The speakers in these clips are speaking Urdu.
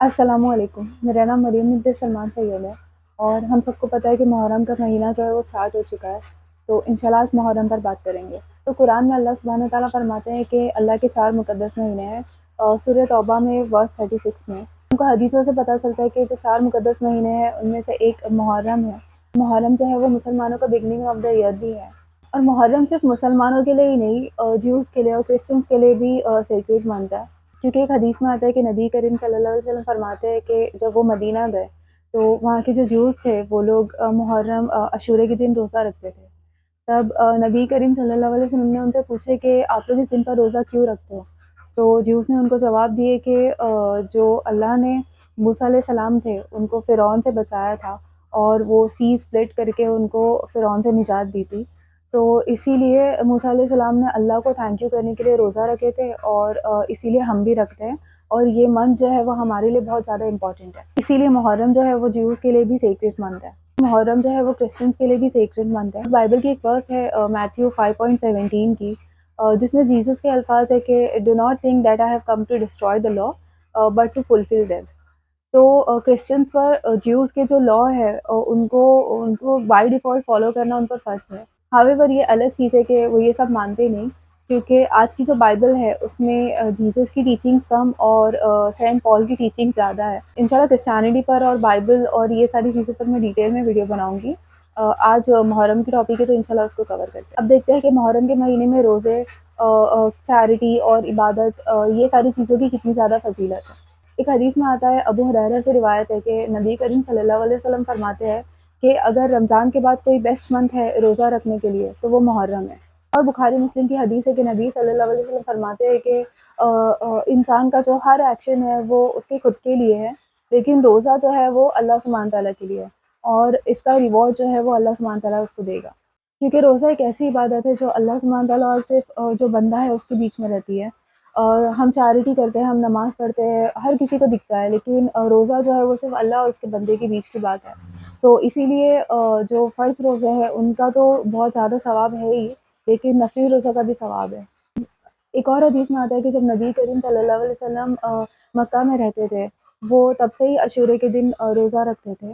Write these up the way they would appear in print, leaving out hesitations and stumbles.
السلام علیکم، میرا نام مریم بنت سلمان سید ہے اور ہم سب کو پتہ ہے کہ محرم کا مہینہ جو ہے وہ اسٹارٹ ہو چکا ہے، تو انشاءاللہ آج محرم پر بات کریں گے۔ تو قرآن میں اللہ سبحانہ تعالیٰ فرماتے ہیں کہ اللہ کے 4 مقدس مہینے ہیں، اور سورہ توبہ میں ورس 36 میں ان کو حدیثوں سے پتہ چلتا ہے کہ جو 4 مقدس مہینے ہیں ان میں سے ایک محرم ہے۔ محرم جو ہے وہ مسلمانوں کا بگننگ آف دا ایئر بھی ہے، اور محرم صرف مسلمانوں کے لیے ہی نہیں، جیوز کے لیے اور کرسچنس کے لیے بھی سیکریٹ مانتا ہے، کیونکہ ایک حدیث میں آتا ہے کہ نبی کریم صلی اللہ علیہ وسلم فرماتے ہیں کہ جب وہ مدینہ گئے تو وہاں کے جو جیوز تھے وہ لوگ محرم عاشورے کے دن روزہ رکھتے تھے۔ تب نبی کریم صلی اللہ علیہ وسلم نے ان سے پوچھے کہ آپ لوگ اس دن کا روزہ کیوں رکھتے ہو؟ تو جیوز نے ان کو جواب دیے کہ جو اللہ نے موسیٰ علیہ السلام تھے ان کو فرعون سے بچایا تھا، اور وہ سی سپلٹ کر کے ان کو فرعون سے نجات دی تھی، تو اسی لیے موسیٰ علیہ السلام نے اللہ کو تھینک یو کرنے کے لیے روزہ رکھے تھے، اور اسی لیے ہم بھی رکھتے ہیں، اور یہ منتھ جو ہے وہ ہمارے لیے بہت زیادہ امپورٹنٹ ہے۔ اسی لیے محرم جو ہے وہ جیوز کے لیے بھی سیکریٹ منتھ ہے، محرم جو ہے وہ کرسچنس کے لیے بھی سیکریٹ منتھ ہے۔ بائبل کی ایک ورس ہے میتھیو 5:17 کی، جس میں جیسس کے الفاظ ہے کہ do not think that I have come to destroy the law but to fulfil them. تو کرسچنس پر جیوز کے جو لا ہے ان کو بائی ڈیفالٹ فالو کرنا ان پر فرض ہے۔ ہاویور یہ الگ چیز ہے کہ وہ یہ سب مانتے نہیں، کیونکہ آج کی جو بائبل ہے اس میں جیسس کی ٹیچنگز کم اور سینٹ پال کی ٹیچنگ زیادہ ہے۔ انشاءاللہ کرسچینٹی پر اور بائبل اور یہ ساری چیزوں پر میں ڈیٹیل میں ویڈیو بناؤں گی۔ آج محرم کی ٹاپک ہے تو انشاءاللہ اس کو کور کرتے ہیں۔ اب دیکھتے ہیں کہ محرم کے مہینے میں روزے، چیریٹی اور عبادت، یہ ساری چیزوں کی کتنی زیادہ فضیلت ہے۔ ایک حدیث میں آتا ہے، ابو ہریرہ سے روایت ہے کہ نبی کریم صلی اللہ علیہ وسلم فرماتے ہیں کہ اگر رمضان کے بعد کوئی بیسٹ منتھ ہے روزہ رکھنے کے لیے تو وہ محرم ہے۔ اور بخاری مسلم کی حدیث ہے کہ نبی صلی اللہ علیہ وسلم فرماتے ہیں کہ انسان کا جو ہر ایکشن ہے وہ اس کے خود کے لیے ہے، لیکن روزہ جو ہے وہ اللہ سبحانہ تعالیٰ کے لیے ہے، اور اس کا ریوارڈ جو ہے وہ اللہ سبحانہ تعالیٰ اس کو دے گا، کیونکہ روزہ ایک ایسی عبادت ہے جو اللہ سبحانہ تعالیٰ اور صرف جو بندہ ہے اس کے بیچ میں رہتی ہے۔ اور ہم چیریٹی کرتے ہیں، ہم نماز پڑھتے ہیں، ہر کسی کو دکھتا ہے، لیکن روزہ جو ہے وہ صرف اللہ اور اس کے بندے کے بیچ کی بات ہے۔ تو اسی لیے جو فرض روزے ہیں ان کا تو بہت زیادہ ثواب ہے ہی، لیکن نفلی روزہ کا بھی ثواب ہے۔ ایک اور حدیث میں آتا ہے کہ جب نبی کریم صلی اللہ علیہ وسلم مکہ میں رہتے تھے، وہ تب سے ہی عاشورے کے دن روزہ رکھتے تھے،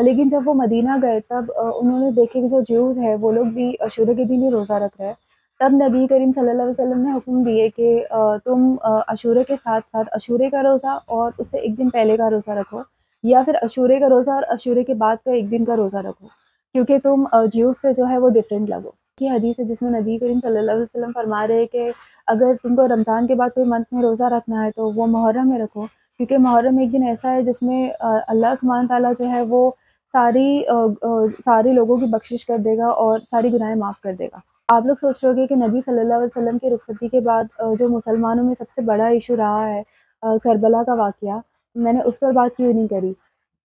لیکن جب وہ مدینہ گئے تب انہوں نے دیکھے کہ جو جیوز ہے وہ لوگ بھی عاشورے کے دن ہی روزہ رکھ رہے ہیں۔ تب نبی کریم صلی اللہ علیہ وسلم نے حکم دیے کہ تم عاشورے کے ساتھ ساتھ عاشورے کا روزہ اور اس سے ایک دن پہلے کا روزہ رکھو، یا پھر عاشورے کا روزہ اور عاشورے کے بعد کا ایک دن کا روزہ رکھو، کیونکہ تم جیوز سے جو ہے وہ ڈفرینٹ لگو۔ یہ حدیث ہے جس میں نبی کریم صلی اللہ علیہ وسلم فرما رہے ہیں کہ اگر تم کو رمضان کے بعد کوئی منتھ میں روزہ رکھنا ہے تو وہ محرم میں رکھو، کیونکہ محرم ایک دن ایسا ہے جس میں اللہ سبحانہ تعالیٰ جو ہے وہ سارے لوگوں کی بخشش کر دے گا اور ساری گناہیں معاف کر دے گا۔ آپ لوگ سوچ رہے ہو گے کہ نبی صلی اللہ علیہ وسلم کی رخصتی کے بعد جو مسلمانوں میں سب سے بڑا ایشو رہا ہے کربلا کا واقعہ، میں نے اس پر بات کیوں نہیں کری؟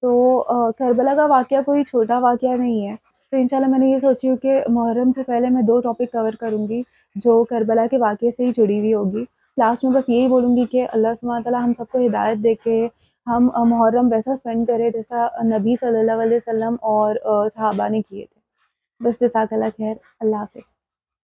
تو کربلا کا واقعہ کوئی چھوٹا واقعہ نہیں ہے، تو انشاءاللہ میں نے یہ سوچی ہوں کہ محرم سے پہلے میں 2 ٹاپک کور کروں گی جو کربلا کے واقعے سے ہی جڑی ہوئی ہوگی۔ لاسٹ میں بس یہی بولوں گی کہ اللہ سبحانہ تعالیٰ ہم سب کو ہدایت دے کے ہم محرم ویسا اسپینڈ کرے جیسا نبی صلی اللہ علیہ وسلم اور صحابہ نے کیے تھے۔ بس جزاک اللہ خیر، اللہ حافظ۔